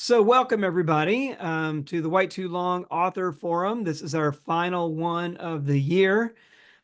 So welcome everybody to the White Too Long Author Forum. This is our final one of the year.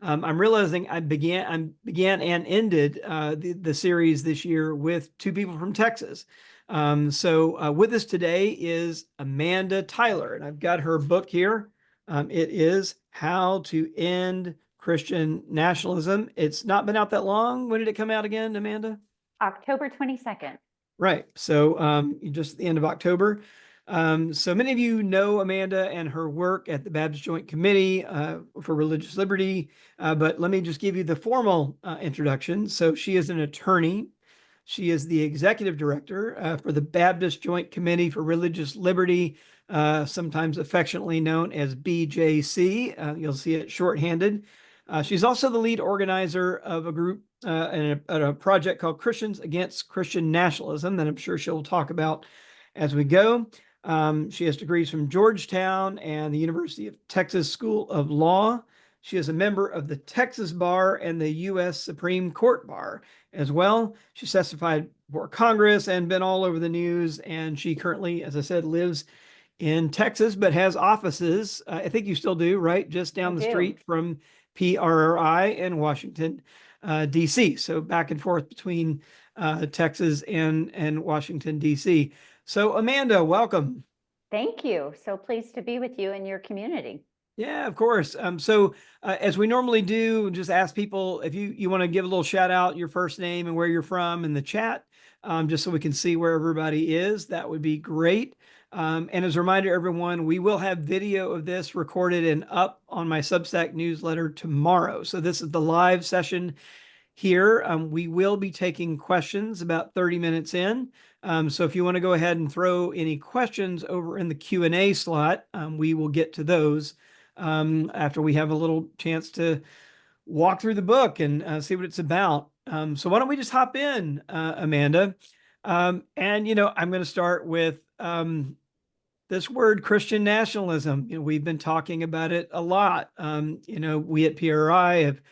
I'm realizing I began and ended the series this year with two people from Texas. With us today is Amanda Tyler, and I've got her book here. It is How to End Christian Nationalism. It's not been out that long. When did it come out again, Amanda? October 22nd. Right. So just at the end of October. So many of you know Amanda and her work at the Baptist Joint Committee for Religious Liberty, but let me just give you the formal introduction. So she is an attorney. She is the executive director for the Baptist Joint Committee for Religious Liberty, sometimes affectionately known as BJC. You'll see it shorthanded. She's also the lead organizer of a group and a project called Christians Against Christian Nationalism that I'm sure she'll talk about as we go. She has degrees from Georgetown and the University of Texas School of Law. She is a member of the Texas Bar and the U.S. Supreme Court Bar as well. She's testified for Congress and been all over the news. And she currently, as I said, lives in Texas, but has offices. I think you still do, right? Just down the street from PRI in Washington, D.C. So back and forth between Texas and Washington, D.C. So Amanda, welcome. Thank you. So pleased to be with you and your community. Yeah, of course. As we normally do, just ask people if you want to give a little shout out, your first name and where you're from in the chat, just so we can see where everybody is. That would be great. And as a reminder, everyone, we will have video of this recorded and up on my Substack newsletter tomorrow. So this is the live session here. We will be taking questions about 30 minutes in. So if you want to go ahead and throw any questions over in the Q&A slot, we will get to those after we have a little chance to walk through the book and see what it's about. So why don't we just hop in, Amanda? I'm going to start with this word Christian nationalism. We've been talking about it a lot. We at PRI have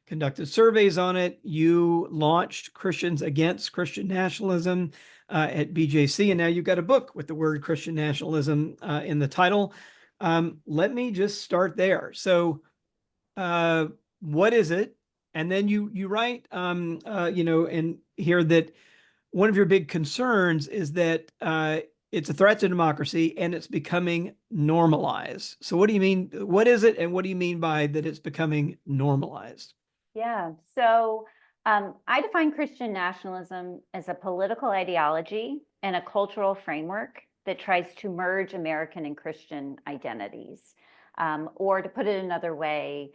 conducted surveys on it. You launched Christians Against Christian Nationalism at BJC, and now you've got a book with the word Christian nationalism in the title. Let me just start there. So what is it? And then you write, and here that one of your big concerns is that it's a threat to democracy and it's becoming normalized. So what do you mean? What is it? And what do you mean by that it's becoming normalized? Yeah. So I define Christian nationalism as a political ideology and a cultural framework that tries to merge American and Christian identities. Or to put it another way,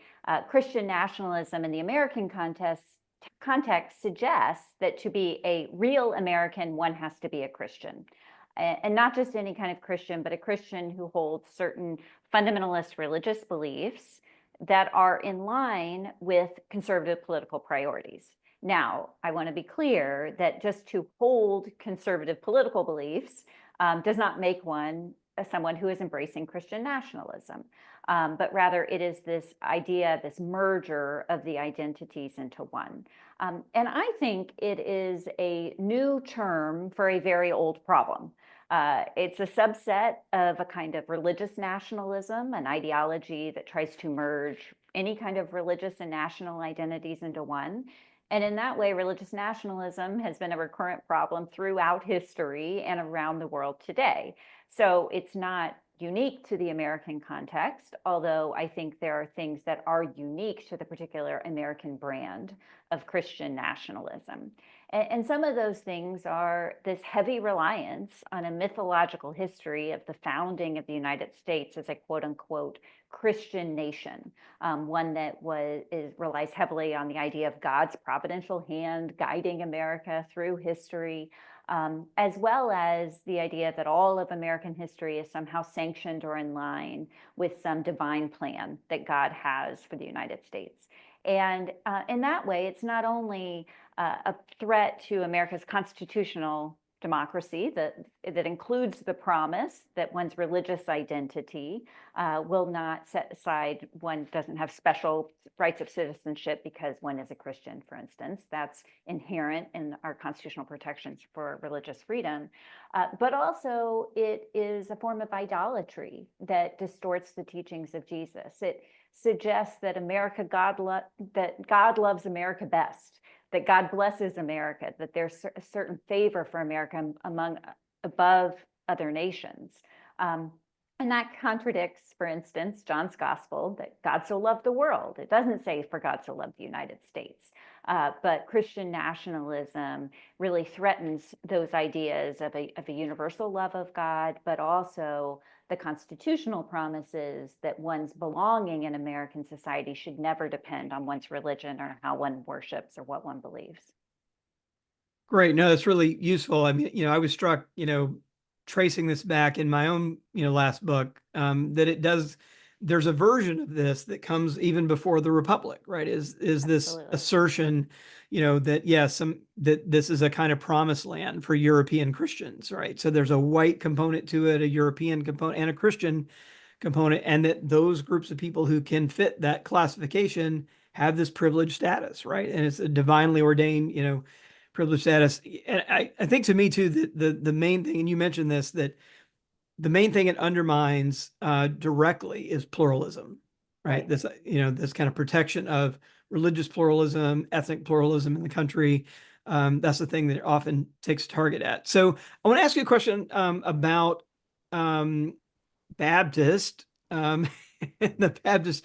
Christian nationalism in the American context suggests that to be a real American, one has to be a Christian. And not just any kind of Christian, but a Christian who holds certain fundamentalist religious beliefs that are in line with conservative political priorities. Now, I want to be clear that just to hold conservative political beliefs does not make one someone who is embracing Christian nationalism, but rather it is this idea, this merger of the identities into one. And I think it is a new term for a very old problem. It's a subset of a kind of religious nationalism, an ideology that tries to merge any kind of religious and national identities into one. And in that way, religious nationalism has been a recurrent problem throughout history and around the world today. So it's not unique to the American context, although I think there are things that are unique to the particular American brand of Christian nationalism. And some of those things are this heavy reliance on a mythological history of the founding of the United States as a quote unquote Christian nation, one that relies heavily on the idea of God's providential hand guiding America through history, as well as the idea that all of American history is somehow sanctioned or in line with some divine plan that God has for the United States. And in that way, it's not only a threat to America's constitutional democracy that includes the promise that one's religious identity will not set aside one doesn't have special rights of citizenship because one is a Christian, for instance. That's inherent in our constitutional protections for religious freedom. But also it is a form of idolatry that distorts the teachings of Jesus. It suggests that that God loves America best, that God blesses America, that there's a certain favor for America above other nations. And that contradicts, for instance, John's gospel, that God so loved the world. It doesn't say for God so loved the United States. But Christian nationalism really threatens those ideas of a universal love of God, but also the constitutional promises that one's belonging in American society should never depend on one's religion or how one worships or what one believes. Great. No, that's really useful. I mean, I was struck, tracing this back in my own, last book, that there's a version of this that comes even before the Republic, right? Is this Absolutely. assertion, that yes, that this is a kind of promised land for European Christians, right? So there's a white component to it, a European component, and a Christian component, and that those groups of people who can fit that classification have this privileged status, right? And it's a divinely ordained, privileged status. And I think to me too, the main thing, and you mentioned this, that the main thing it undermines directly is pluralism, right? This, this kind of protection of religious pluralism, ethnic pluralism in the country. That's the thing that it often takes a target at. So I want to ask you a question about Baptist. The Baptist,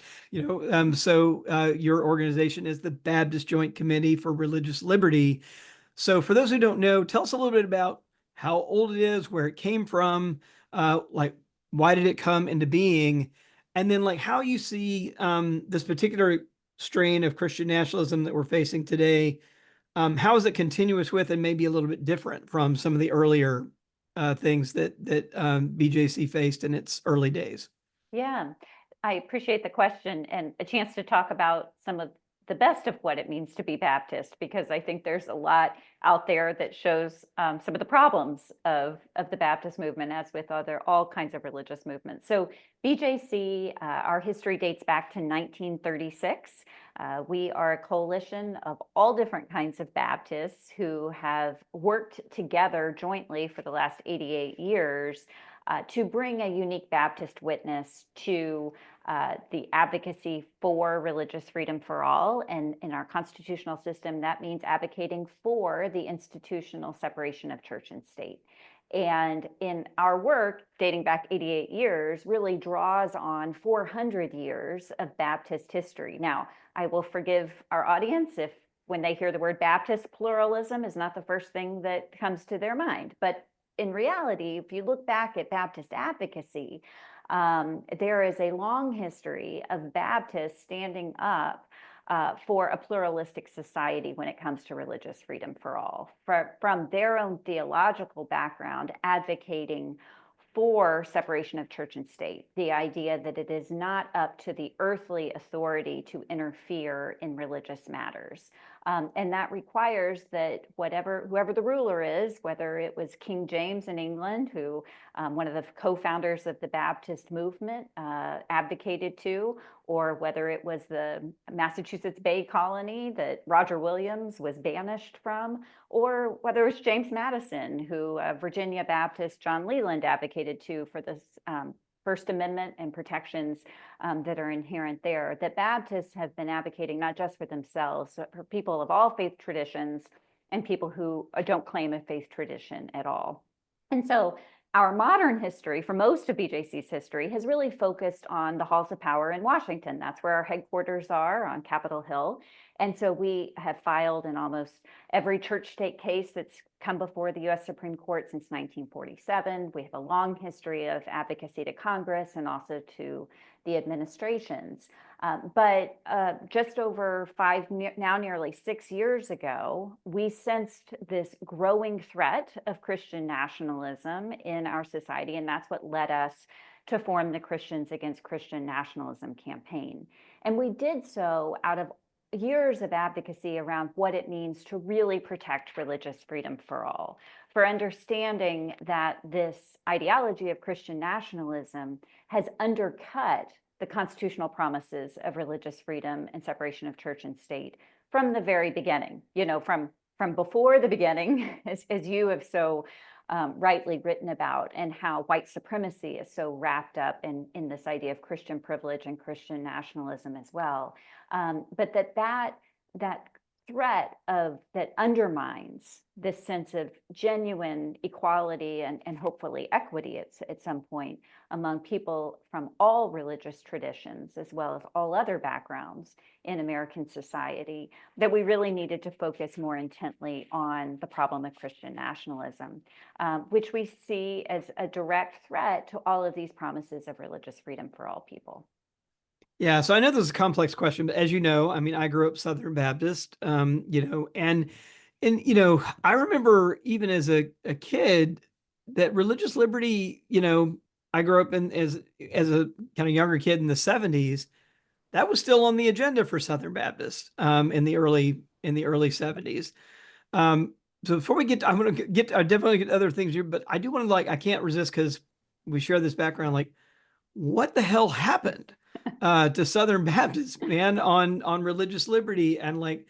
so your organization is the Baptist Joint Committee for Religious Liberty. So for those who don't know, tell us a little bit about how old it is, where it came from, like why did it come into being, and then like how you see this particular strain of Christian nationalism that we're facing today. How is it continuous with and maybe a little bit different from some of the earlier things that BJC faced in its early days? Yeah, I appreciate the question and a chance to talk about some of the best of what it means to be Baptist, because I think there's a lot out there that shows some of the problems of the Baptist movement, as with all kinds of religious movements. So BJC, our history dates back to 1936. We are a coalition of all different kinds of Baptists who have worked together jointly for the last 88 years to bring a unique Baptist witness to the advocacy for religious freedom for all. And in our constitutional system, that means advocating for the institutional separation of church and state. And in our work, dating back 88 years, really draws on 400 years of Baptist history. Now, I will forgive our audience if when they hear the word Baptist, pluralism is not the first thing that comes to their mind. But in reality, if you look back at Baptist advocacy, there is a long history of Baptists standing up for a pluralistic society when it comes to religious freedom for all, from their own theological background, advocating for separation of church and state, the idea that it is not up to the earthly authority to interfere in religious matters. And that requires that whoever the ruler is, whether it was King James in England, who one of the co-founders of the Baptist movement advocated to, or whether it was the Massachusetts Bay Colony that Roger Williams was banished from, or whether it was James Madison, who Virginia Baptist John Leland advocated to for this First Amendment and protections that are inherent there, that Baptists have been advocating not just for themselves, but for people of all faith traditions and people who don't claim a faith tradition at all. And so our modern history, for most of BJC's history, has really focused on the halls of power in Washington. That's where our headquarters are, on Capitol Hill. And so we have filed in almost every church-state case that's come before the U.S. Supreme Court since 1947. We have a long history of advocacy to Congress and also to the administrations. But just over now nearly 6 years ago, we sensed this growing threat of Christian nationalism in our society, and that's what led us to form the Christians Against Christian Nationalism campaign. And we did so out of years of advocacy around what it means to really protect religious freedom for all, for understanding that this ideology of Christian nationalism has undercut the constitutional promises of religious freedom and separation of church and state from the very beginning, from before the beginning, as you have so rightly written about, and how white supremacy is so wrapped up in this idea of Christian privilege and Christian nationalism as well. But that threat that undermines this sense of genuine equality and hopefully equity at some point among people from all religious traditions, as well as all other backgrounds in American society, that we really needed to focus more intently on the problem of Christian nationalism, which we see as a direct threat to all of these promises of religious freedom for all people. Yeah, so I know this is a complex question, but as you know, I mean, I grew up Southern Baptist, and I remember even as a kid that religious liberty, I grew up in as a kind of younger kid in the 70s, that was still on the agenda for Southern Baptist in the early 70s. So before we get, I'm going to get, I definitely get other things here, but I do want to I can't resist because we share this background, what the hell happened to Southern Baptists, man, on religious liberty, and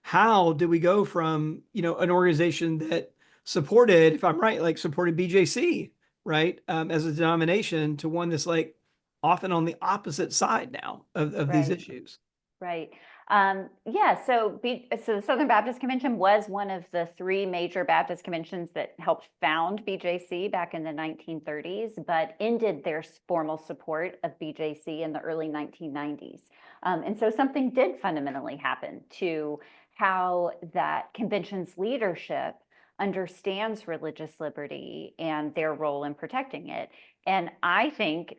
how did we go from an organization that supported, if I'm right, supported BJC, right, as a denomination, to one that's often on the opposite side now of these Right. issues. Right. Yeah. So the Southern Baptist Convention was one of the three major Baptist conventions that helped found BJC back in the 1930s, but ended their formal support of BJC in the early 1990s. And so something did fundamentally happen to how that convention's leadership understands religious liberty and their role in protecting it. And I think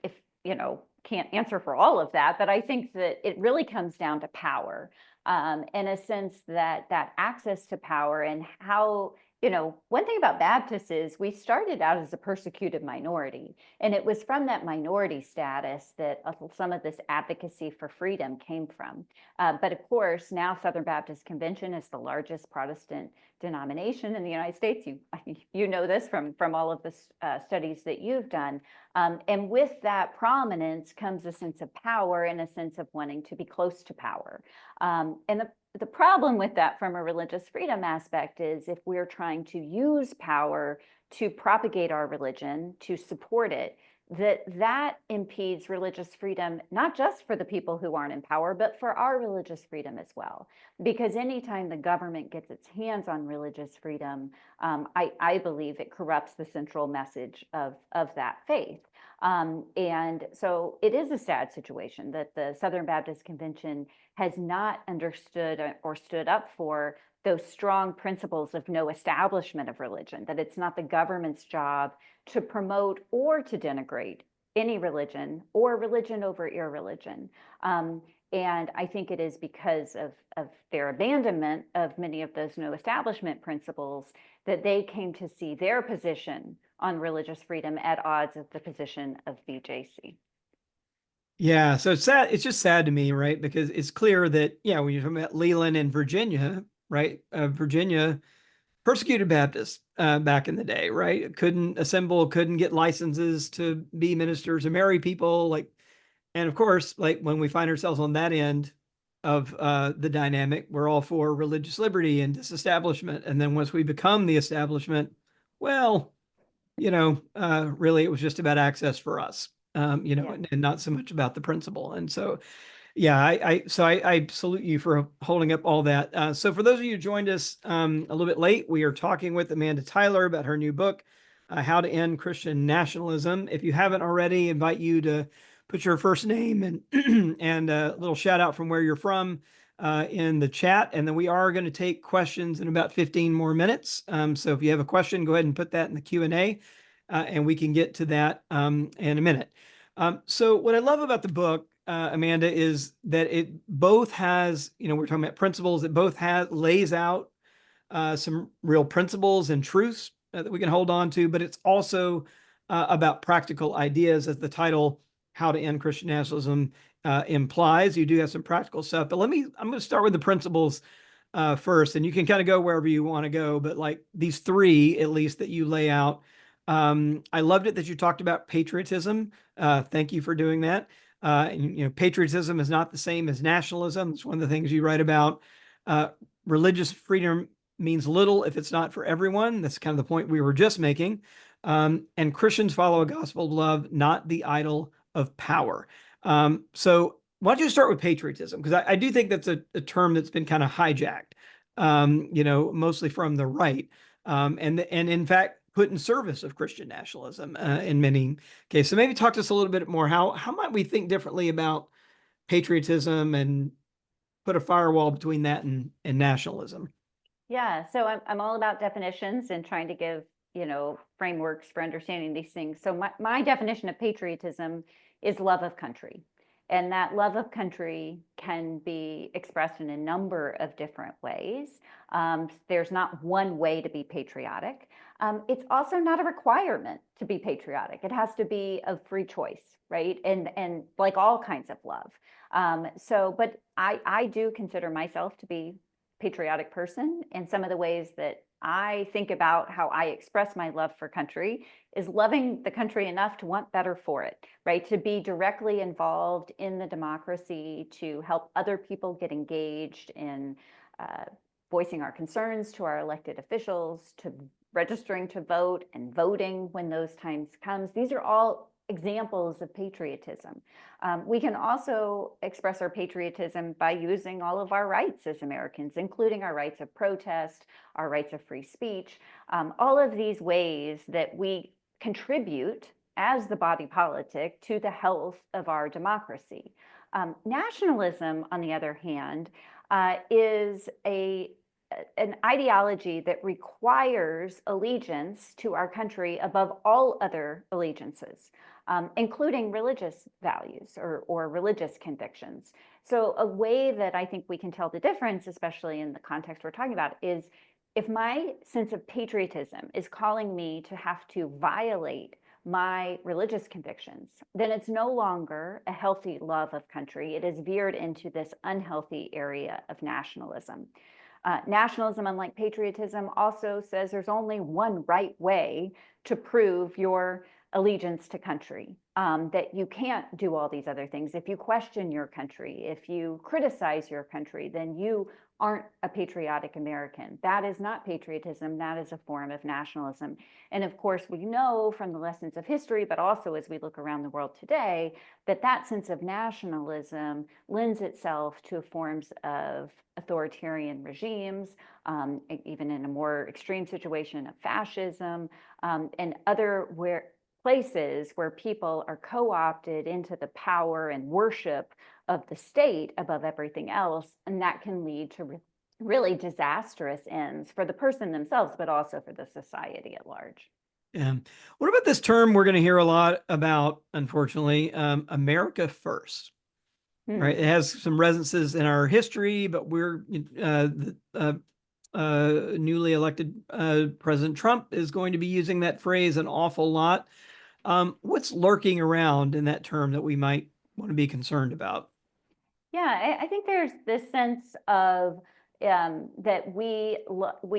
can't answer for all of that, but I think that it really comes down to power, in a sense that access to power and how, one thing about Baptists is we started out as a persecuted minority, and it was from that minority status that some of this advocacy for freedom came from. But of course, now Southern Baptist Convention is the largest Protestant denomination in the United States. You know this from all of the studies that you've done. And with that prominence comes a sense of power and a sense of wanting to be close to power. And the problem with that from a religious freedom aspect is if we're trying to use power to propagate our religion, to support it, that impedes religious freedom, not just for the people who aren't in power, but for our religious freedom as well. Because anytime the government gets its hands on religious freedom, I believe it corrupts the central message of that faith. And so it is a sad situation that the Southern Baptist Convention has not understood or stood up for those strong principles of no establishment of religion, that it's not the government's job to promote or to denigrate any religion or religion over irreligion. And I think it is because of their abandonment of many of those no establishment principles that they came to see their position on religious freedom at odds with the position of BJC. Yeah, so it's sad. It's just sad to me, right? Because it's clear that, when you're talking about Leland and Virginia, right? Virginia persecuted Baptists back in the day, right? Couldn't assemble, couldn't get licenses to be ministers or marry people. And of course, when we find ourselves on that end of the dynamic, we're all for religious liberty and disestablishment. And then once we become the establishment, well, really it was just about access for us, Yeah. and not so much about the principle. And so, yeah, I salute you for holding up all that. So for those of you who joined us a little bit late, we are talking with Amanda Tyler about her new book, How to End Christian Nationalism. If you haven't already, I invite you to put your first name and and a little shout out from where you're from in the chat. And then we are going to take questions in about 15 more minutes. So if you have a question, go ahead and put that in the Q&A, and we can get to that in a minute. So what I love about the book, Amanda, is that it both has, we're talking about principles, it both lays out some real principles and truths that we can hold on to, but it's also about practical ideas, as the title, How to End Christian Nationalism, implies. You do have some practical stuff, but I'm going to start with the principles first, and you can kind of go wherever you want to go. But like these three, at least that you lay out, I loved it that you talked about patriotism. Thank you for doing that. Patriotism is not the same as nationalism. It's one of the things you write about. Religious freedom means little if it's not for everyone. That's kind of the point we were just making. And Christians follow a gospel of love, not the idol of power. So why don't you start with patriotism? Because I do think that's a term that's been kind of hijacked, mostly from the right, and in fact put in service of Christian nationalism in many cases. So maybe talk to us a little bit more. How might we think differently about patriotism and put a firewall between that and nationalism? Yeah, so I'm all about definitions and trying to give, frameworks for understanding these things. So my definition of patriotism is love of country. And that love of country can be expressed in a number of different ways. There's not one way to be patriotic. It's also not a requirement to be patriotic. It has to be of free choice, right? And like all kinds of love. But I do consider myself to be patriotic person, and some of the ways that I think about how I express my love for country is loving the country enough to want better for it, right? To be directly involved in the democracy, to help other people get engaged in voicing our concerns to our elected officials, to registering to vote and voting when those times comes. These are all examples of patriotism. We can also express our patriotism by using all of our rights as Americans, including our rights of protest, our rights of free speech, all of these ways that we contribute as the body politic to the health of our democracy. Nationalism, on the other hand, is an ideology that requires allegiance to our country above all other allegiances, including religious values or religious convictions. So a way that I think we can tell the difference, especially in the context we're talking about, is if my sense of patriotism is calling me to have to violate my religious convictions, then it's no longer a healthy love of country. It is veered into this unhealthy area of nationalism. Nationalism, unlike patriotism, also says there's only one right way to prove your allegiance to country, that you can't do all these other things. If you question your country, if you criticize your country, then you aren't a patriotic American. That is not patriotism. That is a form of nationalism. And of course, we know from the lessons of history, but also as we look around the world today, that that sense of nationalism lends itself to forms of authoritarian regimes, even in a more extreme situation of fascism, and other places where people are co-opted into the power and worship of the state above everything else, and that can lead to really disastrous ends for the person themselves, but also for the society at large. Yeah. What about this term we're going to hear a lot about, unfortunately, America First? Right. It has some resonances in our history, but we're newly elected President Trump is going to be using that phrase an awful lot. What's lurking around in that term that we might want to be concerned about? Yeah, I think there's this sense of that we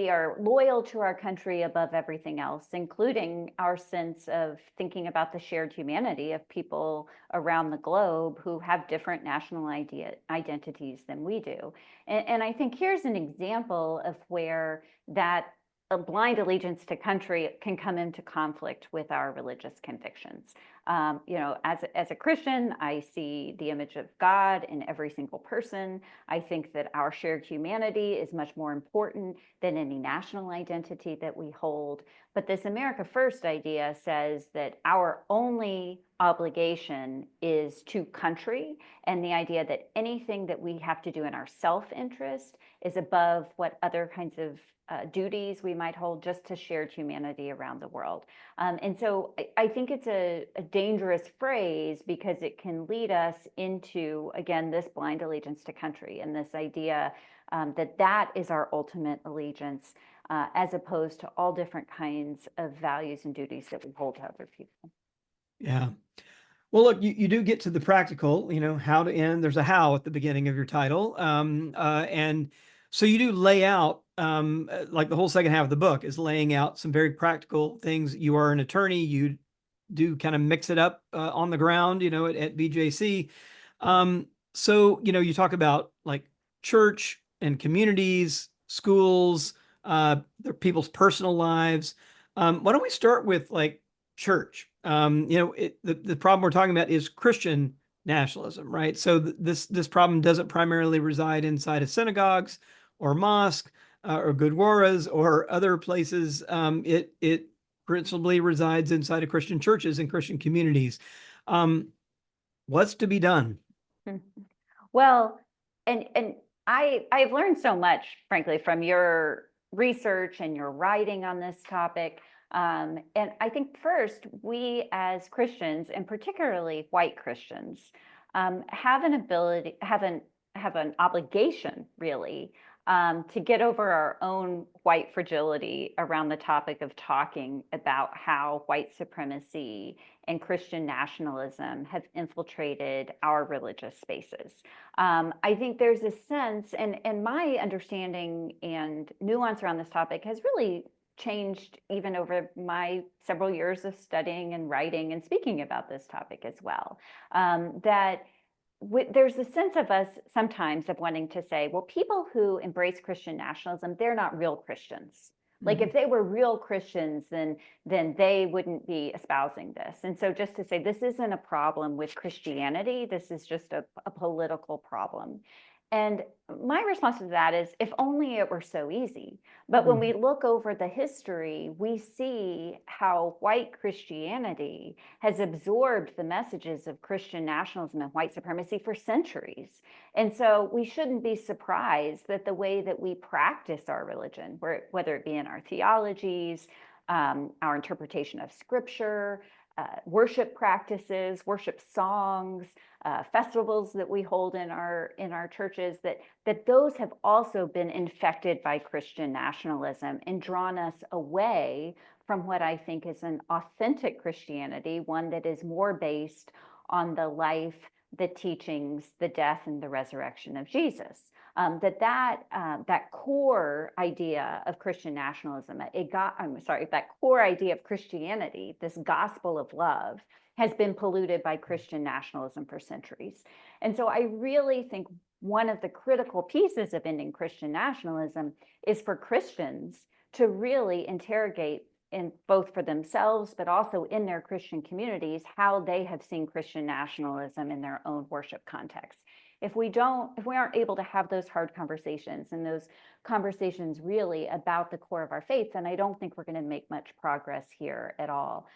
are loyal to our country above everything else, including our sense of thinking about the shared humanity of people around the globe who have different national identities than we do. And I think here's an example of where that a blind allegiance to country can come into conflict with our religious convictions. As a Christian, I see the image of God in every single person. I think that our shared humanity is much more important than any national identity that we hold. But this America First idea says that our only obligation is to country, and the idea that anything that we have to do in our self-interest is above what other kinds of duties we might hold just to shared humanity around the world. And so I think it's a dangerous phrase because it can lead us into, again, this blind allegiance to country and this idea that is our ultimate allegiance, as opposed to all different kinds of values and duties that we hold to other people. Yeah. Well, look, you do get to the practical, how to end. There's a how at the beginning of your title. And so you do lay out, like the whole second half of the book is laying out some very practical things. You are an attorney. You do kind of mix it up on the ground, at BJC. So, you talk about like church and communities, schools, their people's personal lives. Why don't we start with like church? The problem we're talking about is Christian nationalism, right? So this problem doesn't primarily reside inside of synagogues or mosque or gurdwaras or other places. It principally resides inside of Christian churches and Christian communities. What's to be done? Well, and I've learned so much, frankly, from your research and your writing on this topic. And I think first, we as Christians, and particularly white Christians, have an obligation, really, to get over our own white fragility around the topic of talking about how white supremacy and Christian nationalism have infiltrated our religious spaces. I think there's a sense, and my understanding and nuance around this topic has really changed even over my several years of studying and writing and speaking about this topic as well. That there's a sense of us sometimes of wanting to say, well, people who embrace Christian nationalism, they're not real Christians. Like if they were real Christians, then they wouldn't be espousing this. And so just to say, this isn't a problem with Christianity, this is just a political problem. And my response to that is, if only it were so easy. But when we look over the history, we see how white Christianity has absorbed the messages of Christian nationalism and white supremacy for centuries. And so we shouldn't be surprised that the way that we practice our religion, whether it be in our theologies, our interpretation of scripture, worship practices, worship songs, festivals that we hold in our churches, that those have also been infected by Christian nationalism and drawn us away from what I think is an authentic Christianity, one that is more based on the life, the teachings, the death, and the resurrection of Jesus. That core idea of Christian nationalism, that core idea of Christianity, this gospel of love, has been polluted by Christian nationalism for centuries. And so I really think one of the critical pieces of ending Christian nationalism is for Christians to really interrogate, in both for themselves, but also in their Christian communities, how they have seen Christian nationalism in their own worship context. If we aren't able to have those hard conversations and those conversations really about the core of our faith, then I don't think we're going to make much progress here at all.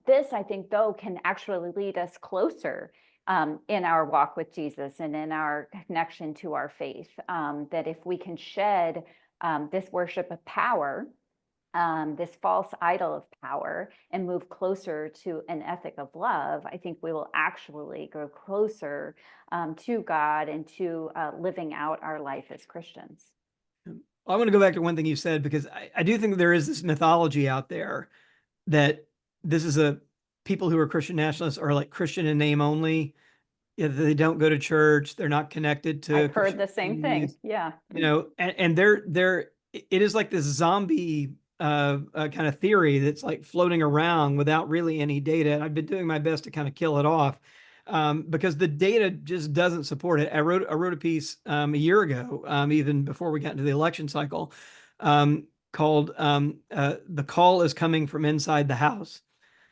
This, I think, though, can actually lead us closer in our walk with Jesus and in our connection to our faith. That if we can shed this worship of power, this false idol of power, and move closer to an ethic of love, I think we will actually grow closer to God and to living out our life as Christians. I want to go back to one thing you said, because I do think there is this mythology out there that this is people who are Christian nationalists are like Christian in name only. They don't go to church. They're not connected to. I've heard the same thing. Yeah. And it is like this zombie kind of theory that's like floating around without really any data. And I've been doing my best to kind of kill it off because the data just doesn't support it. I wrote a piece a year ago, even before we got into the election cycle, called "The Call is Coming from Inside the House."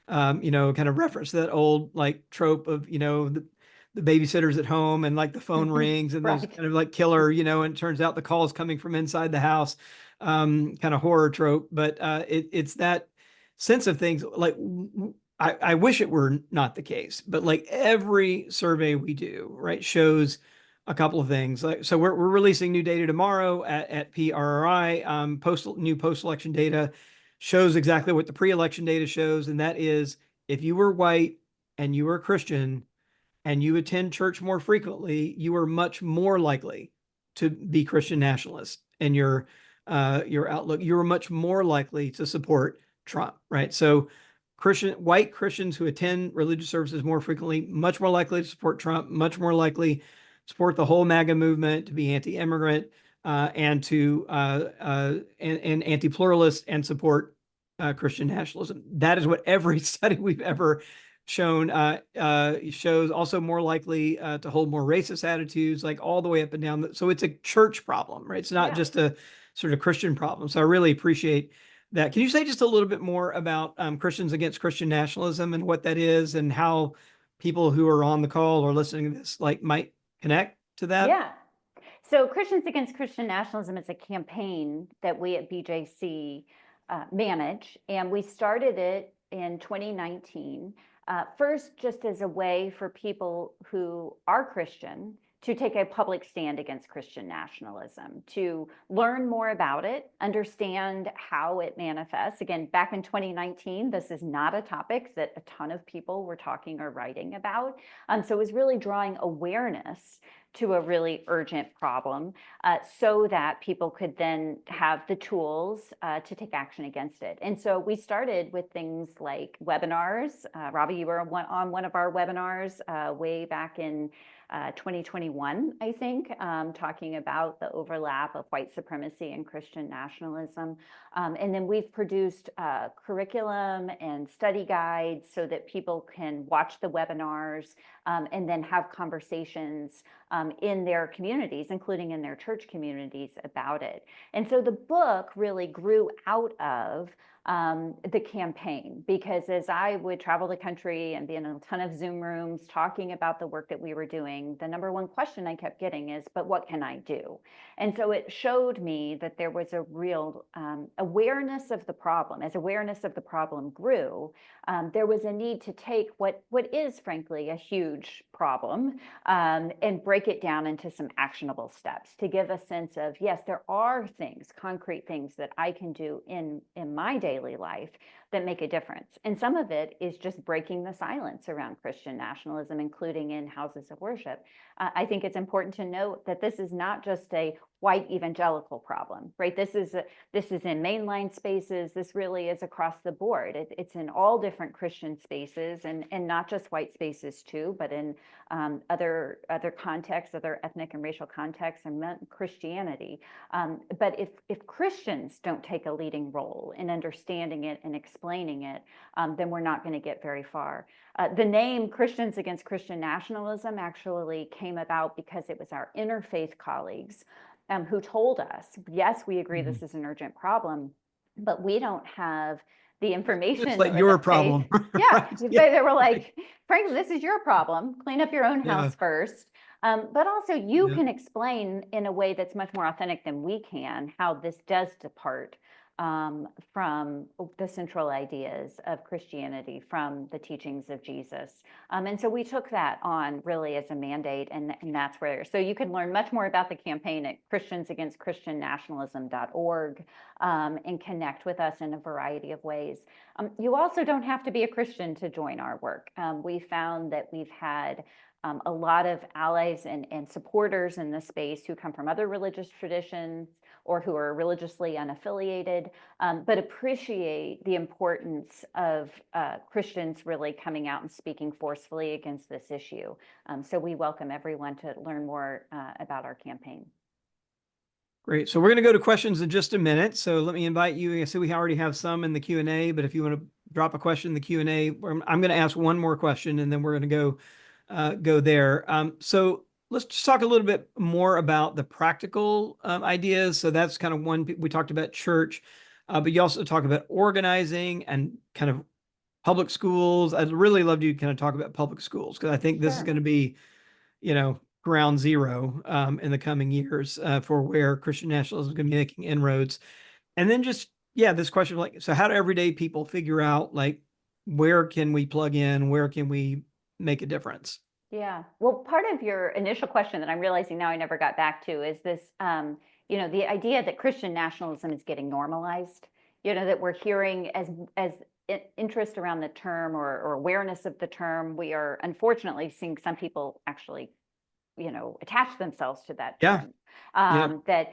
Kind of reference to that old like trope of the babysitter's at home and like the phone rings and Right. there's kind of like killer, and it turns out the call is coming from inside the house, kind of horror trope. But it's that sense of things like I wish it were not the case, but like every survey we do, right, shows a couple of things. Like, so we're releasing new data tomorrow at PRRI. New post-election data shows exactly what the pre-election data shows, and that is if you were white and you were Christian and you attend church more frequently, you are much more likely to be Christian nationalist in your outlook. You are much more likely to support Trump, right? So white Christians who attend religious services more frequently, much more likely to support Trump, much more likely to support the whole MAGA movement, to be anti-immigrant, and anti-pluralist, and support Christian nationalism. That is what every study we've ever shown shows. Also more likely to hold more racist attitudes, like all the way up and down. So it's a church problem, right? It's not just a sort of Christian problem. So I really appreciate that. Can you say just a little bit more about Christians Against Christian Nationalism and what that is, and how people who are on the call or listening to this might connect to that? Yeah. So Christians Against Christian Nationalism is a campaign that we at BJC manage, and we started it in 2019. First, just as a way for people who are Christian to take a public stand against Christian nationalism, to learn more about it, understand how it manifests. Again, back in 2019, this is not a topic that a ton of people were talking or writing about. So it was really drawing awareness to a really urgent problem, so that people could then have the tools to take action against it. And so we started with things like webinars. Robbie, you were on one of our webinars way back in 2021, I think, talking about the overlap of white supremacy and Christian nationalism. And then we've produced curriculum and study guides so that people can watch the webinars and then have conversations in their communities, including in their church communities, about it. And so the book really grew out of the campaign, because as I would travel the country and be in a ton of Zoom rooms talking about the work that we were doing, the number one question I kept getting is, but what can I do? And so it showed me that there was a real awareness of the problem. As awareness of the problem grew, there was a need to take what is frankly a huge problem and break it down into some actionable steps to give a sense of, yes, there are things, concrete things that I can do in my daily life that make a difference. And some of it is just breaking the silence around Christian nationalism, including in houses of worship. I think it's important to note that this is not just a white evangelical problem, right? This is in mainline spaces. This really is across the board. It's in all different Christian spaces, and not just white spaces too, but in other contexts, other ethnic and racial contexts, and Christianity. But if Christians don't take a leading role in understanding it and explaining it, then we're not going to get very far. The name Christians Against Christian Nationalism actually came about because it was our interfaith colleagues who told us, yes, we agree this is an urgent problem, but we don't have the information. It's like your problem. Yeah, right? They were like, frankly, this is your problem. Clean up your own house first. But also you can explain in a way that's much more authentic than we can how this does depart from the central ideas of Christianity, from the teachings of Jesus. And so we took that on really as a mandate, and that's where, so you can learn much more about the campaign at christiansagainstchristiannationalism.org and connect with us in a variety of ways. You also don't have to be a Christian to join our work. We found that we've had a lot of allies and supporters in the space who come from other religious traditions or who are religiously unaffiliated, but appreciate the importance of Christians really coming out and speaking forcefully against this issue. So we welcome everyone to learn more about our campaign. Great. So we're going to go to questions in just a minute. So let me invite you. I see we already have some in the Q&A, but if you want to drop a question in the Q&A, I'm going to ask one more question, and then we're going to go there. So let's just talk a little bit more about the practical ideas. So that's kind of one. We talked about church, but you also talk about organizing and kind of public schools. I'd really love you to kind of talk about public schools, because I think this is going to be, ground zero in the coming years for where Christian nationalism is going to be making inroads. And then just, this question, so how do everyday people figure out, where can we plug in? Where can we make a difference? Yeah. Well, part of your initial question that I'm realizing now I never got back to is this, the idea that Christian nationalism is getting normalized, that we're hearing as interest around the term or awareness of the term. We are unfortunately seeing some people actually attach themselves to that Yeah. term. Yeah. That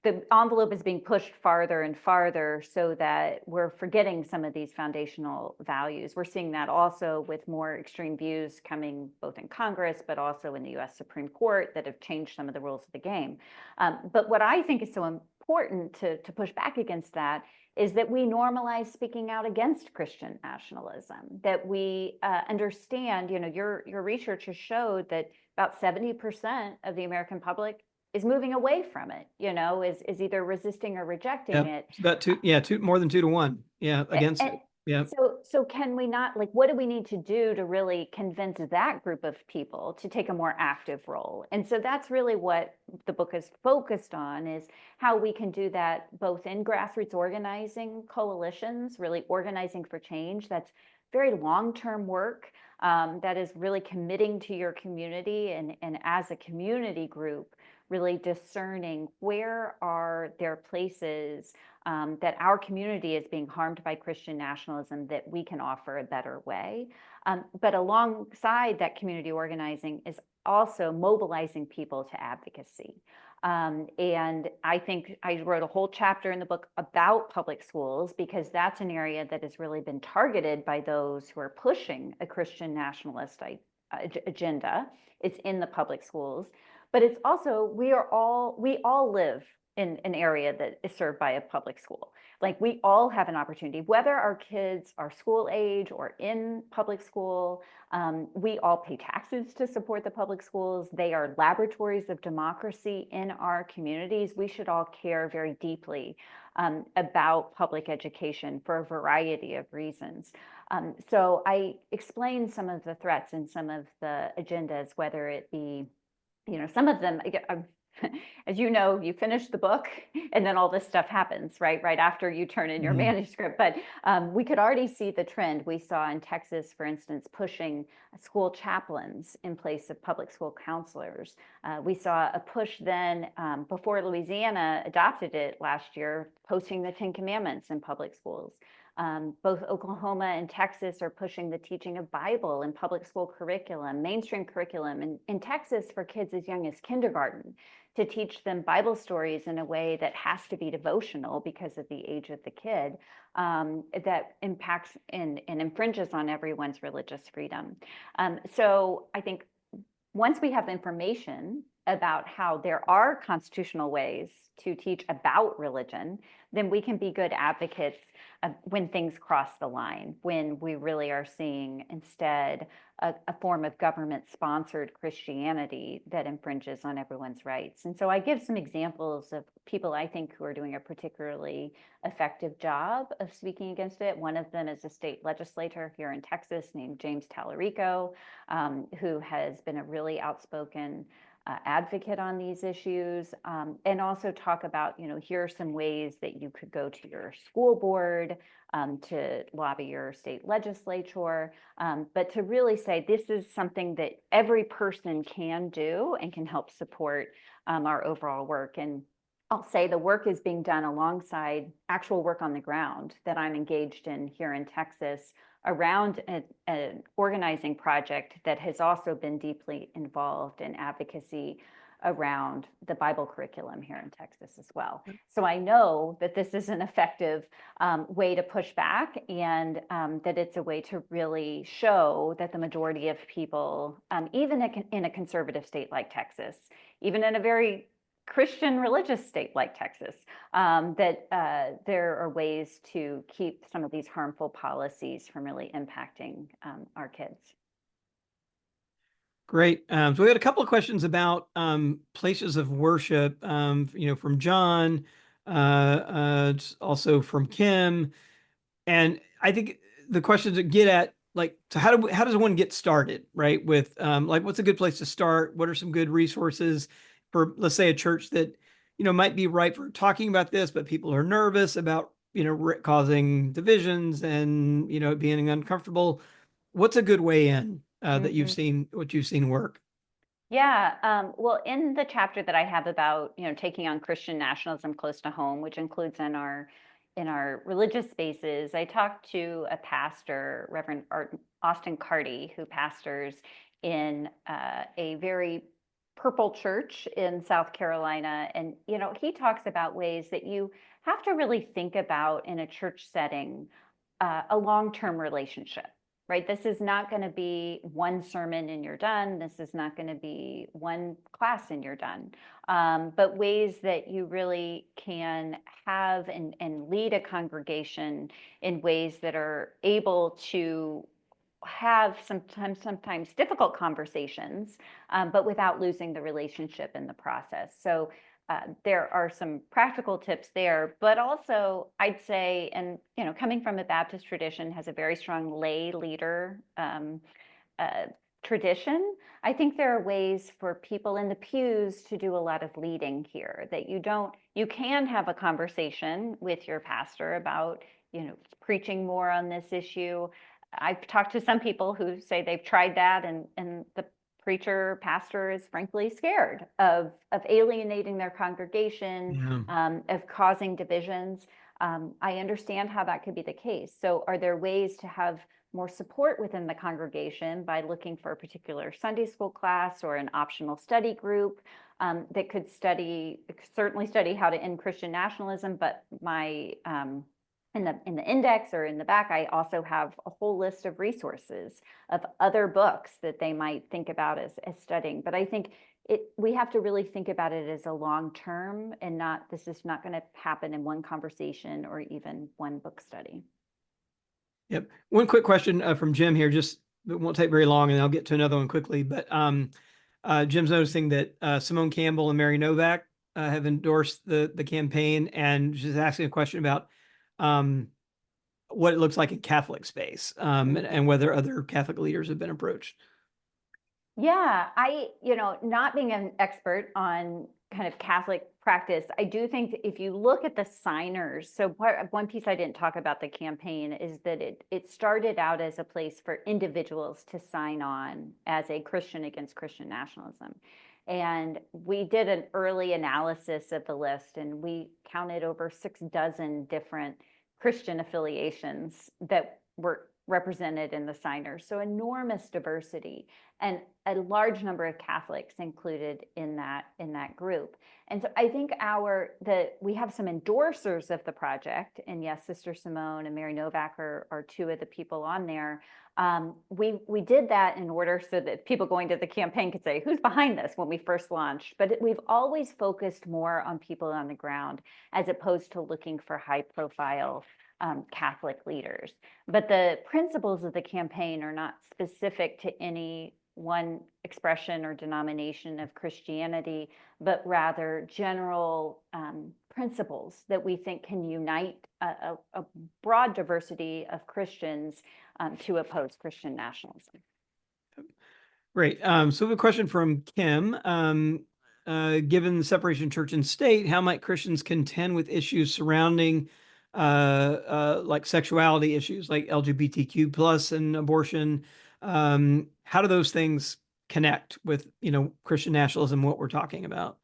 the envelope is being pushed farther and farther so that we're forgetting some of these foundational values. We're seeing that also with more extreme views coming both in Congress, but also in the U.S. Supreme Court that have changed some of the rules of the game. But what I think is so important to push back against that is that we normalize speaking out against Christian nationalism, that we understand, your research has showed that about 70% of the American public is moving away from it, is either resisting or rejecting Yeah. it. It's about more than 2 to 1. Yeah. Against And it. Yeah. so can we not, what do we need to do to really convince that group of people to take a more active role? And so that's really what the book is focused on, is how we can do that both in grassroots organizing coalitions, really organizing for change. That's very long-term work. That is really committing to your community, and as a community group, really discerning where are there places that our community is being harmed by Christian nationalism that we can offer a better way. But alongside that community organizing is also mobilizing people to advocacy. And I think I wrote a whole chapter in the book about public schools, because that's an area that has really been targeted by those who are pushing a Christian nationalist agenda. It's in the public schools, but it's also, we all live in an area that is served by a public school. Like, we all have an opportunity, whether our kids are school age or in public school. We all pay taxes to support the public schools. They are laboratories of democracy in our communities. We should all care very deeply about public education for a variety of reasons. So I explained some of the threats and some of the agendas, whether it be, some of them, as you know, you finish the book and then all this stuff happens, right after you turn in your manuscript. But we could already see the trend. We saw in Texas, for instance, pushing school chaplains in place of public school counselors. We saw a push then, before Louisiana adopted it last year, posting the 10 Commandments in public schools. Both Oklahoma and Texas are pushing the teaching of Bible in public school curriculum, mainstream curriculum, and in Texas for kids as young as kindergarten, to teach them Bible stories in a way that has to be devotional because of the age of the kid, that impacts and infringes on everyone's religious freedom. So I think once we have information about how there are constitutional ways to teach about religion, then we can be good advocates when things cross the line, when we really are seeing instead a form of government-sponsored Christianity that infringes on everyone's rights. And so I give some examples of people I think who are doing a particularly effective job of speaking against it. One of them is a state legislator here in Texas named James Tallarico, who has been a really outspoken advocate on these issues, and also talk about, here are some ways that you could go to your school board to lobby your state legislature, but to really say this is something that every person can do and can help support our overall work. And I'll say the work is being done alongside actual work on the ground that I'm engaged in here in Texas around an organizing project that has also been deeply involved in advocacy around the Bible curriculum here in Texas as well. So I know that this is an effective way to push back, and that it's a way to really show that the majority of people, even in a conservative state like Texas, even in a very Christian religious state like Texas, that there are ways to keep some of these harmful policies from really impacting our kids. Great. So we had a couple of questions about places of worship, from John, also from Kim. And I think the questions that get at, so how does one get started, right? With what's a good place to start? What are some good resources for, let's say, a church that, might be right for talking about this, but people are nervous about, causing divisions and, it being uncomfortable. What's a good way in that you've seen, what you've seen work? Yeah, well, in the chapter that I have about, taking on Christian nationalism close to home, which includes in our religious spaces, I talked to a pastor, Reverend Austin Carty, who pastors in a very Purple Church in South Carolina. And, he talks about ways that you have to really think about in a church setting a long-term relationship, right? This is not going to be one sermon and you're done. This is not going to be one class and you're done. But ways that you really can have and lead a congregation in ways that are able to have sometimes difficult conversations, but without losing the relationship in the process. So there are some practical tips there, but also I'd say, and coming from a Baptist tradition, has a very strong lay leader tradition. I think there are ways for people in the pews to do a lot of leading here, that you can have a conversation with your pastor about, preaching more on this issue. I've talked to some people who say they've tried that, and the pastor is frankly scared of alienating their congregation, Yeah. of causing divisions. I understand how that could be the case. So are there ways to have more support within the congregation by looking for a particular Sunday school class or an optional study group that could certainly study how to end Christian nationalism, but in the index or in the back, I also have a whole list of resources of other books that they might think about as studying. But I think we have to really think about it as a long term, and this is not going to happen in one conversation or even one book study. Yep. One quick question from Jim here, just it won't take very long, and I'll get to another one quickly. But Jim's noticing that Simone Campbell and Mary Novak have endorsed the campaign, and just asking a question about what it looks like in Catholic space, and whether other Catholic leaders have been approached. Yeah, not being an expert on kind of Catholic practice, I do think that if you look at the signers, so one piece I didn't talk about the campaign is that it started out as a place for individuals to sign on as a Christian against Christian nationalism. And we did an early analysis of the list, and we counted over 6 dozen different Christian affiliations that were represented in the signers. So enormous diversity, and a large number of Catholics included in that group. And so I think we have some endorsers of the project, and yes, Sister Simone and Mary Novak are 2 of the people on there. We did that in order so that people going to the campaign could say, who's behind this, when we first launched. But we've always focused more on people on the ground as opposed to looking for high profile Catholic leaders. But the principles of the campaign are not specific to any one expression or denomination of Christianity, but rather general principles that we think can unite a broad diversity of Christians to oppose Christian nationalism. Great. So we have a question from Kim. Given the separation of church and state, how might Christians contend with issues surrounding like sexuality issues, like LGBTQ plus and abortion? How do those things connect with, Christian nationalism, what we're talking about?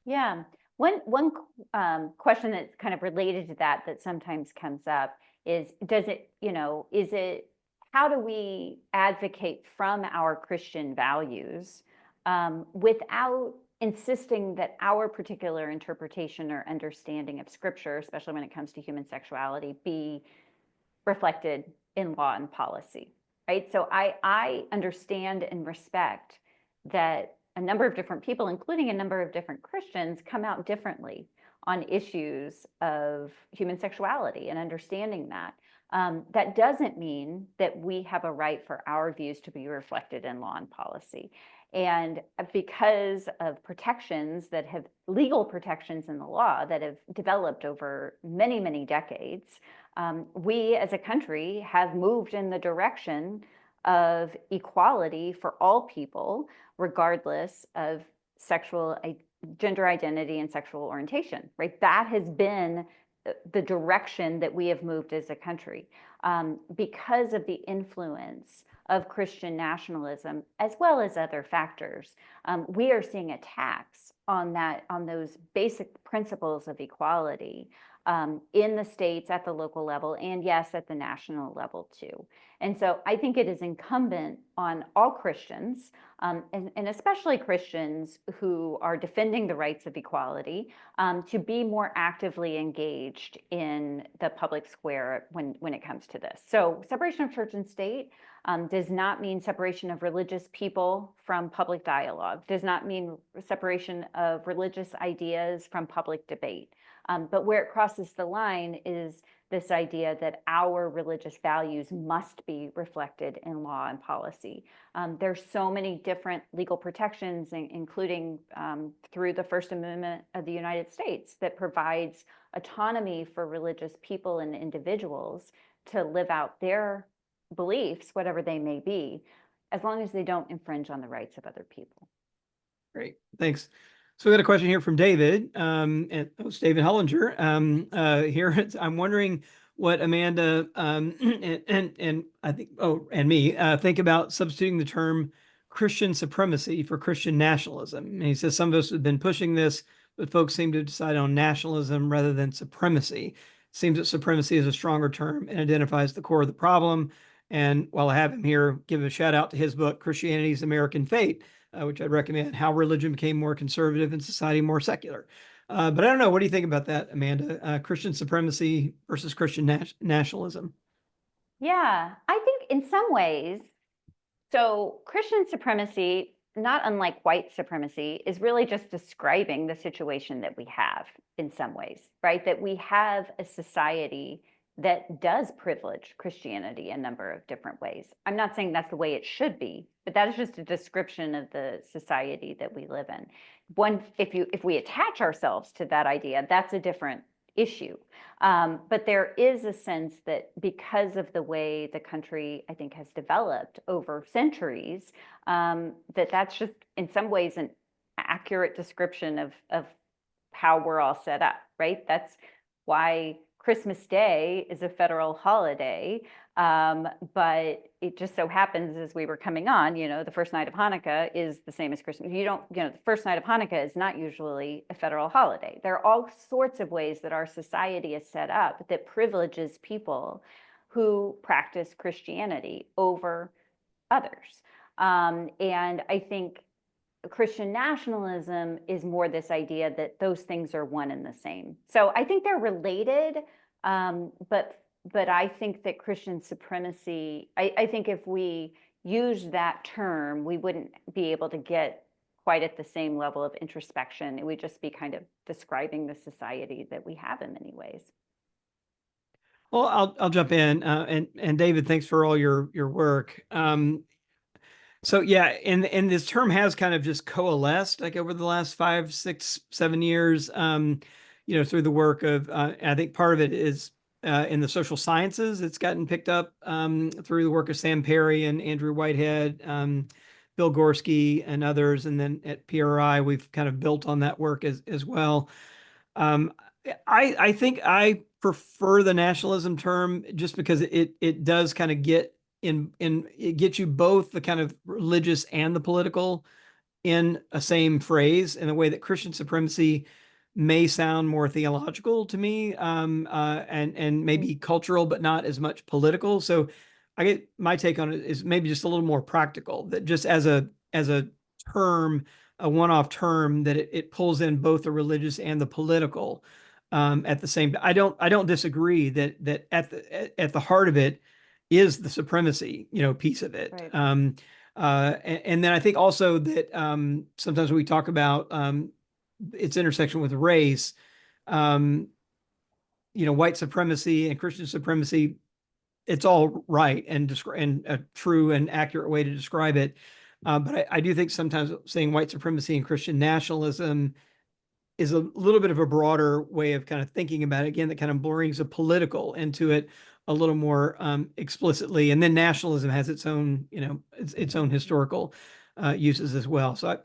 Yeah. One question that's kind of related to that sometimes comes up is, how do we advocate from our Christian values without insisting that our particular interpretation or understanding of Scripture, especially when it comes to human sexuality, be reflected in law and policy, right? So I understand and respect that a number of different people, including a number of different Christians, come out differently on issues of human sexuality and understanding that. That doesn't mean that we have a right for our views to be reflected in law and policy. And because of legal protections in the law that have developed over many, many decades, we as a country have moved in the direction of equality for all people, regardless of gender identity and sexual orientation, right? That has been the direction that we have moved as a country, because of the influence of Christian nationalism, as well as other factors. We are seeing attacks on those basic principles of equality in the states at the local level, and yes, at the national level too. And so I think it is incumbent on all Christians, and especially Christians who are defending the rights of equality, to be more actively engaged in the public square when it comes to this. So separation of church and state does not mean separation of religious people from public dialogue, does not mean separation of religious ideas from public debate. But where it crosses the line is this idea that our religious values must be reflected in law and policy. There's so many different legal protections, including through the First Amendment of the United States, that provides autonomy for religious people and individuals to live out their beliefs, whatever they may be, as long as they don't infringe on the rights of other people. Great, thanks. So we got a question here from David, and it's David Hollinger. Here, I'm wondering what Amanda and I think, and me think about substituting the term Christian supremacy for Christian nationalism. And he says some of us have been pushing this, but folks seem to decide on nationalism rather than supremacy. It seems that supremacy is a stronger term and identifies the core of the problem. And while I have him here, give a shout out to his book, Christianity's American Fate, which I'd recommend, How Religion Became More Conservative and Society More Secular. But I don't know. What do you think about that, Amanda? Christian supremacy versus Christian nationalism? Yeah, I think in some ways, so Christian supremacy, not unlike white supremacy, is really just describing the situation that we have in some ways, right? That we have a society that does privilege Christianity a number of different ways. I'm not saying that's the way it should be, but that is just a description of the society that we live in. If we attach ourselves to that idea, that's a different issue. But there is a sense that because of the way the country, I think, has developed over centuries, that's just in some ways an accurate description of how we're all set up, right? That's why Christmas Day is a federal holiday, but it just so happens as we were coming on, the first night of Hanukkah is the same as Christmas. The first night of Hanukkah is not usually a federal holiday. There are all sorts of ways that our society is set up that privileges people who practice Christianity over others. And I think Christian nationalism is more this idea that those things are one and the same. So I think they're related, but I think that Christian supremacy, I think if we used that term, we wouldn't be able to get quite at the same level of introspection. It would just be kind of describing the society that we have in many ways. Well, I'll jump in, and David, thanks for all your work. So yeah, and this term has kind of just coalesced like over the last 5, 6, 7 years, through the work of, I think part of it is in the social sciences. It's gotten picked up through the work of Sam Perry and Andrew Whitehead, Bill Gorski and others. And then at PRI, we've kind of built on that work as well. I think I prefer the nationalism term just because it does kind of get it gets you both the kind of religious and the political in a same phrase, in a way that Christian supremacy may sound more theological to me, and maybe cultural, but not as much political. So I get my take on it is maybe just a little more practical, that just as a term, a one-off term, that it pulls in both the religious and the political at the same time. I don't disagree that at the heart of it is the supremacy, piece of it. Right. And then I think also that sometimes we talk about its intersection with race, white supremacy and Christian supremacy. It's all right and a true and accurate way to describe it. But I do think sometimes saying white supremacy and Christian nationalism is a little bit of a broader way of kind of thinking about it. Again, that kind of brings a political into it a little more explicitly. And then nationalism has its own, its own historical uses as well. So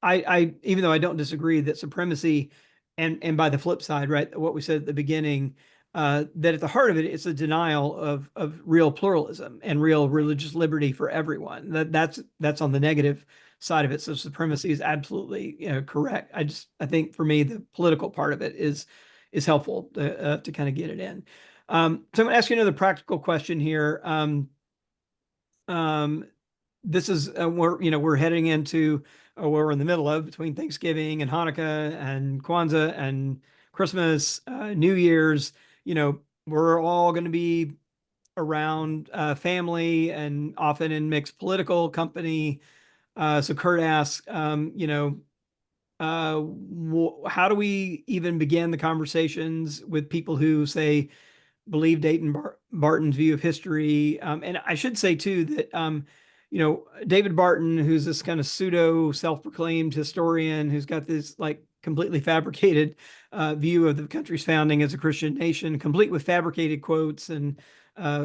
I even though I don't disagree that supremacy, and by the flip side, right, what we said at the beginning, that at the heart of it, it's a denial of real pluralism and real religious liberty for everyone. That's on the negative side of it. So supremacy is absolutely correct. I think for me, the political part of it is is helpful to kind of get it in. So I'm going to ask you another practical question here. This is we're heading into, or we're in the middle of, between Thanksgiving and Hanukkah and Kwanzaa and Christmas, New Year's. We're all going to be around family and often in mixed political company. So Kurt asks, how do we even begin the conversations with people who say believe Barton's view of history? And I should say too that David Barton, who's this kind of pseudo self-proclaimed historian who's got this like completely fabricated view of the country's founding as a Christian nation, complete with fabricated quotes and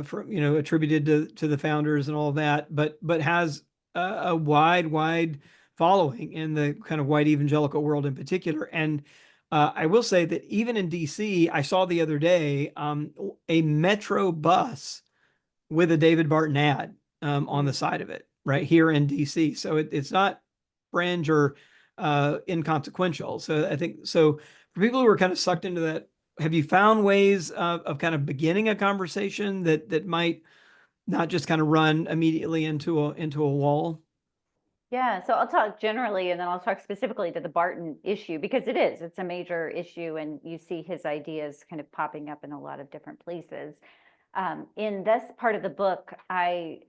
from attributed to the founders and all that, but has a wide following in the kind of white evangelical world in particular. And I will say that even in DC, I saw the other day a Metro bus with a David Barton ad on the side of it right here in DC. So it's not fringe or inconsequential. So I think, so for people who are kind of sucked into that, have you found ways of kind of beginning a conversation that might not just kind of run immediately into a wall? Yeah, so I'll talk generally and then I'll talk specifically to the Barton issue because it's a major issue and you see his ideas kind of popping up in a lot of different places. In this part of the book, I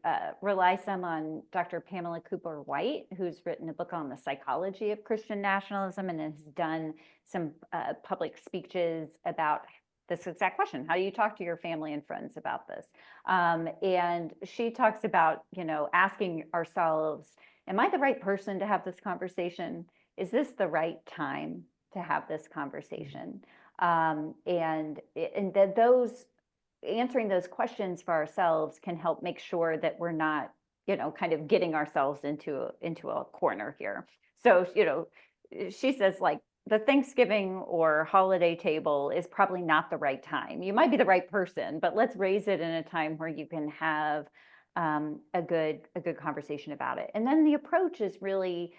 rely some on Dr. Pamela Cooper White, who's written a book on the psychology of Christian nationalism and has done some public speeches about this exact question. How do you talk to your family and friends about this? And she talks about, asking ourselves, am I the right person to have this conversation? Is this the right time to have this conversation? And those answering those questions for ourselves can help make sure that we're not, kind of getting ourselves into a corner here. So, she says like the Thanksgiving or holiday table is probably not the right time. You might be the right person, but let's raise it in a time where you can have a good conversation about it. And then the approach is really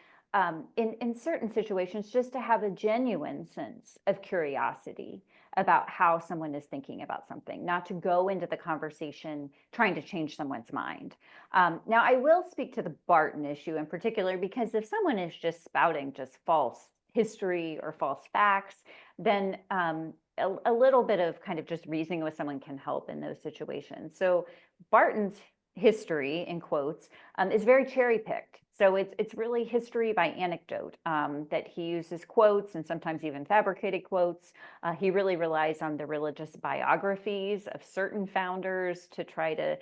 in certain situations just to have a genuine sense of curiosity about how someone is thinking about something, not to go into the conversation trying to change someone's mind. Now, I will speak to the Barton issue in particular, because if someone is just spouting just false history or false facts, then a little bit of kind of just reasoning with someone can help in those situations. So Barton's history, in quotes, is very cherry picked. So it's really history by anecdote, that he uses quotes and sometimes even fabricated quotes. He really relies on the religious biographies of certain founders to try to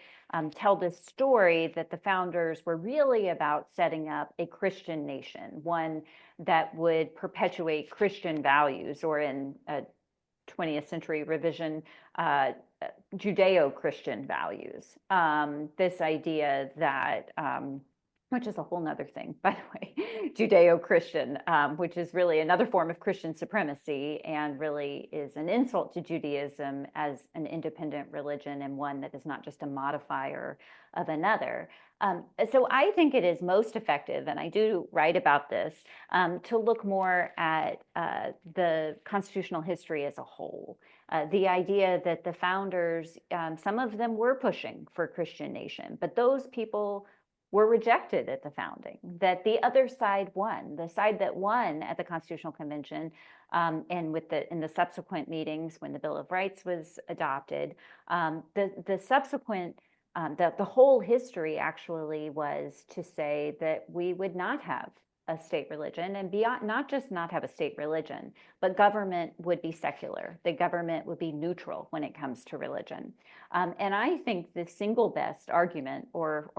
tell this story that the founders were really about setting up a Christian nation, one that would perpetuate Christian values, or in a 20th century revision, Judeo-Christian values. This idea that, which is a whole nother thing, by the way, Judeo-Christian, which is really another form of Christian supremacy and really is an insult to Judaism as an independent religion and one that is not just a modifier of another. So I think it is most effective, and I do write about this, to look more at the constitutional history as a whole. The idea that the founders, some of them were pushing for a Christian nation, but those people were rejected at the founding, that the other side won. The side that won at the Constitutional Convention and in the subsequent meetings when the Bill of Rights was adopted, the subsequent, the whole history actually was to say that we would not have a state religion, and beyond, not just not have a state religion, but government would be secular. The government would be neutral when it comes to religion. And I think the single best argument or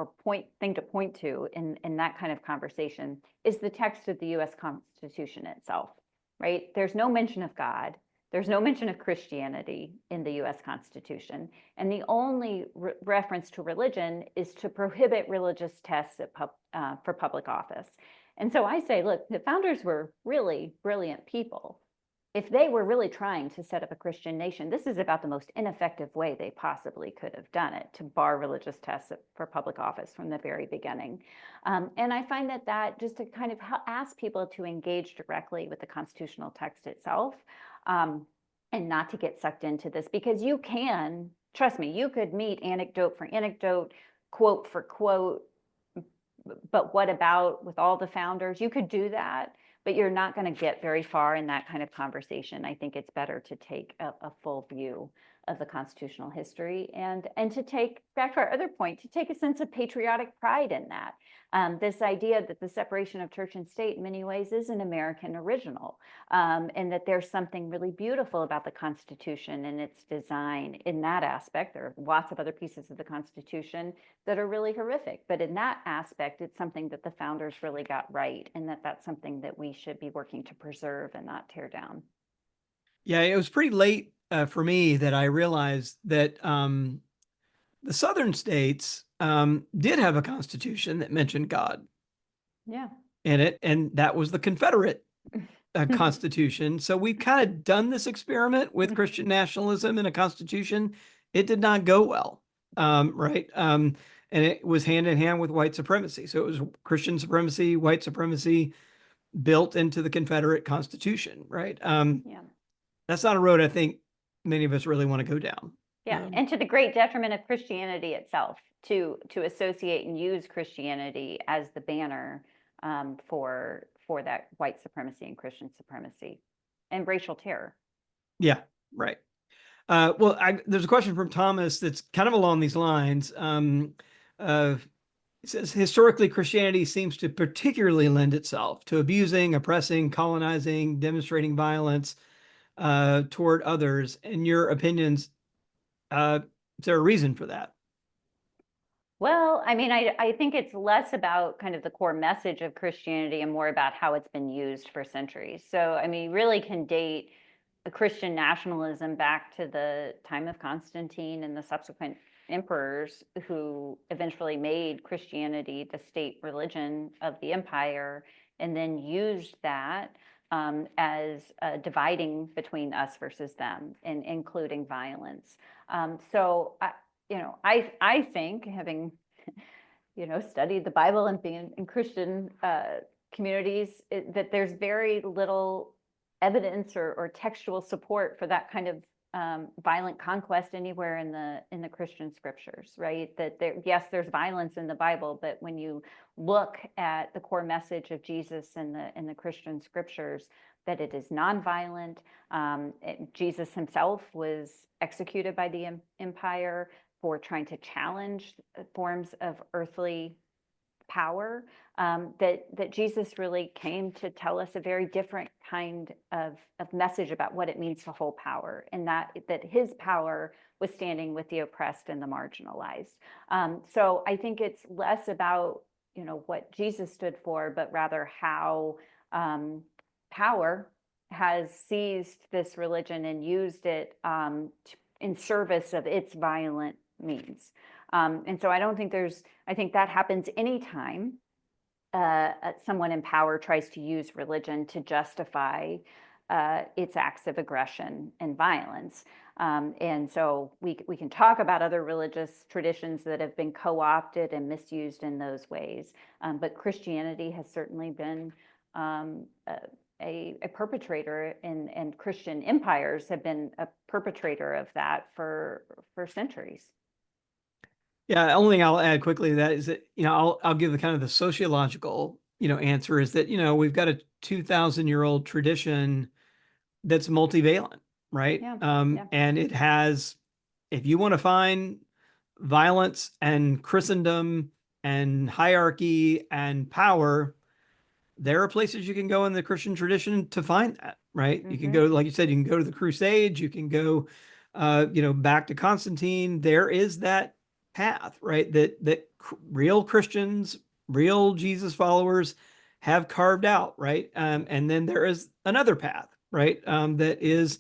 thing to point to in that kind of conversation is the text of the U.S. Constitution itself, right? There's no mention of God. There's no mention of Christianity in the U.S. Constitution. And the only reference to religion is to prohibit religious tests for public office. And so I say, look, the founders were really brilliant people. If they were really trying to set up a Christian nation, this is about the most ineffective way they possibly could have done it, to bar religious tests for public office from the very beginning. And I find that just to kind of ask people to engage directly with the constitutional text itself, and and not to get sucked into this, because you can, trust me, you could meet anecdote for anecdote, quote for quote, but what about with all the founders? You could do that, but you're not going to get very far in that kind of conversation. I think it's better to take a full view of the constitutional history, and to take, back to our other point, to take a sense of patriotic pride in that. This idea that the separation of church and state in many ways is an American original, and that there's something really beautiful about the Constitution and its design in that aspect. There are lots of other pieces of the Constitution that are really horrific, but in that aspect, it's something that the founders really got right, and that's something that we should be working to preserve and not tear down. Yeah, it was pretty late for me that I realized that the southern states did have a constitution that mentioned God Yeah. in it, and that was the Confederate constitution. So we've kind of done this experiment with Christian nationalism in a constitution. It did not go well, right? And it was hand in hand with white supremacy. So it was Christian supremacy, white supremacy built into the Confederate Constitution, right? Yeah. That's not a road I think many of us really want to go down. Yeah, and to the great detriment of Christianity itself, to associate and use Christianity as the banner for that white supremacy and Christian supremacy and racial terror. Yeah, right. There's a question from Thomas that's kind of along these lines. It says, historically, Christianity seems to particularly lend itself to abusing, oppressing, colonizing, demonstrating violence toward others. In your opinions, is there a reason for that? Well, I mean, I think it's less about kind of the core message of Christianity and more about how it's been used for centuries. So, I mean, really can date a Christian nationalism back to the time of Constantine and the subsequent emperors who eventually made Christianity the state religion of the empire, and then used that as dividing between us versus them, and including violence. So I think, having studied the Bible and being in Christian communities, that there's very little evidence or textual support for that kind of violent conquest anywhere in the Christian scriptures, right? That yes, there's violence in the Bible, but when you look at the core message of Jesus in the Christian scriptures, that it is nonviolent. Jesus himself was executed by the empire for trying to challenge forms of earthly power, that Jesus really came to tell us a very different kind of message about what it means to hold power, and that his power was standing with the oppressed and the marginalized. So I think it's less about what Jesus stood for, but rather how power has seized this religion and used it in service of its violent means. And so I think that happens anytime someone in power tries to use religion to justify its acts of aggression and violence. And so we can talk about other religious traditions that have been co-opted and misused in those ways. But Christianity has certainly been a perpetrator, and Christian empires have been a perpetrator of that for centuries. Yeah, the only thing I'll add quickly to that is that, I'll give the kind of the sociological, answer is that, we've got a 2,000-year-old tradition that's multivalent, right? Yeah. And it has, if you want to find violence and Christendom and hierarchy and power, there are places you can go in the Christian tradition to find that, right? You can go, like you said, you can go to the Crusades, you can go, back to Constantine. There is that path, right? That real Christians, real Jesus followers have carved out, right? And then there is another path, right? That is,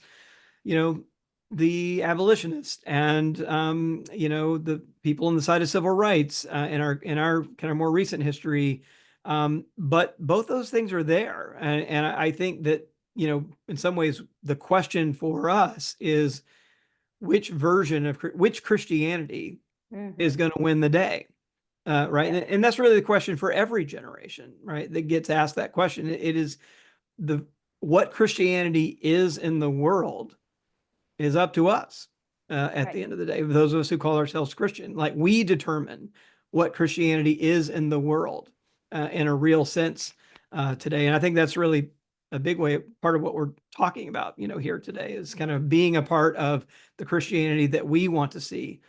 the abolitionists and the people on the side of civil rights in our kind of more recent history. But both those things are there, and I think that in some ways the question for us is which version of which Christianity is going to win the day, right? Yeah. And that's really the question for every generation, right? That gets asked that question. It is what Christianity is in the world is up to us at Right. the end of the day. Those of us who call ourselves Christian, like we determine what Christianity is in the world in a real sense today. And I think that's really a big way, part of what we're talking about, here today is kind of being a part of the Christianity that we want to see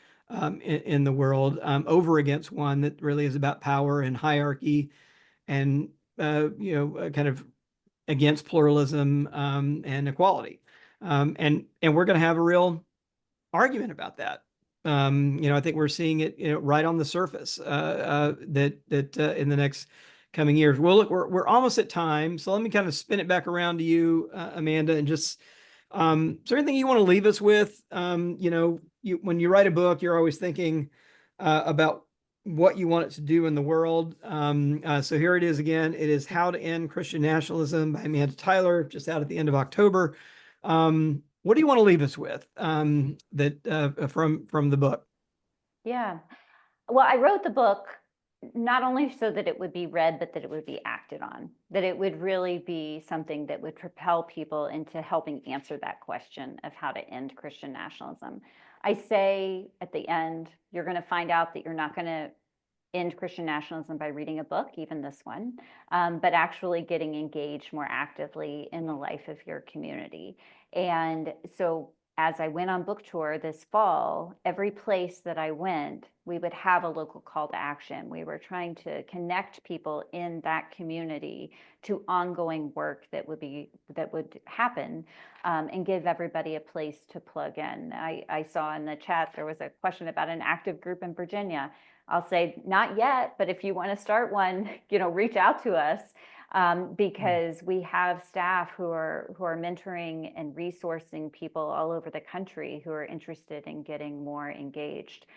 in the world over against one that really is about power and hierarchy and, kind of against pluralism and equality. And we're going to have a real argument about that. I think we're seeing it, right on the surface that in the next coming years. Well, look, we're almost at time, so let me kind of spin it back around to you, Amanda, and just is there anything you want to leave us with? When you write a book, you're always thinking about what you want it to do in the world. So here it is again. It is How to End Christian Nationalism by Amanda Tyler, just out at the end of October. What do you want to leave us with from the book? Yeah. Well, I wrote the book not only so that it would be read, but that it would be acted on, that it would really be something that would propel people into helping answer that question of how to end Christian nationalism. I say at the end, you're going to find out that you're not going to end Christian nationalism by reading a book, even this one, but actually getting engaged more actively in the life of your community. And so as I went on book tour this fall, every place that I went, we would have a local call to action. We were trying to connect people in that community to ongoing work that would happen, and give everybody a place to plug in. I saw in the chat there was a question about an active group in Virginia. I'll say not yet, but if you want to start one, reach out to us. Because we have staff who are mentoring and resourcing people all over the country who are interested in getting more engaged.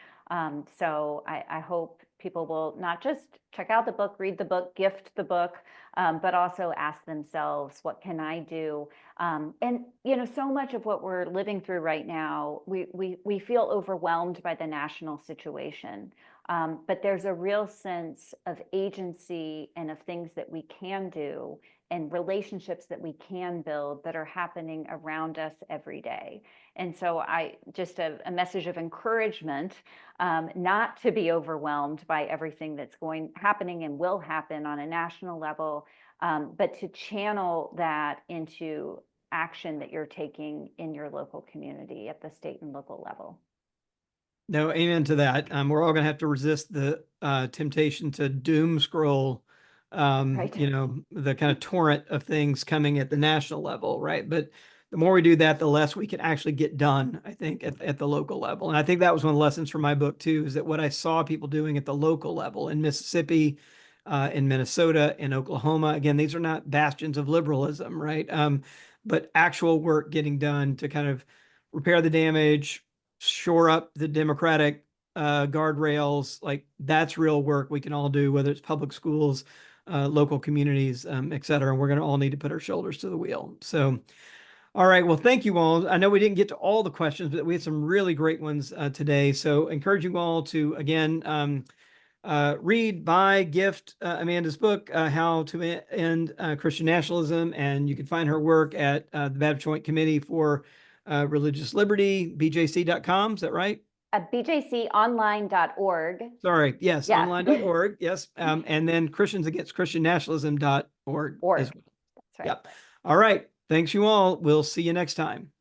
So I hope people will not just check out the book, read the book, gift the book, but also ask themselves, what can I do? And so much of what we're living through right now, we feel overwhelmed by the national situation. But there's a real sense of agency and of things that we can do and relationships that we can build that are happening around us every day. And so just a message of encouragement, not to be overwhelmed by everything that's happening and will happen on a national level, but to channel that into action that you're taking in your local community at the state and local level. No, amen to that. We're all going to have to resist the temptation to doom scroll, Right. the kind of torrent of things coming at the national level, right? But the more we do that, the less we can actually get done, I think, at the local level. And I think that was one of the lessons from my book, too, is that what I saw people doing at the local level in Mississippi, in Minnesota, in Oklahoma, again, these are not bastions of liberalism, right? But actual work getting done to kind of repair the damage, shore up the democratic guardrails. Like that's real work we can all do, whether it's public schools, local communities, et cetera. And we're going to all need to put our shoulders to the wheel. So, all right. Well, thank you all. I know we didn't get to all the questions, but we had some really great ones today. So encourage you all to, again, read, buy, gift Amanda's book, How to End Christian Nationalism. And you can find her work at the Baptist Joint Committee for Religious Liberty, bjc.com. Is that right? bjconline.org. Sorry. Yes. Yeah. Online.org. Yes. And then Christians Against Christian Nationalism.org as well. That's right. Yep. All right. Thanks you all. We'll see you next time.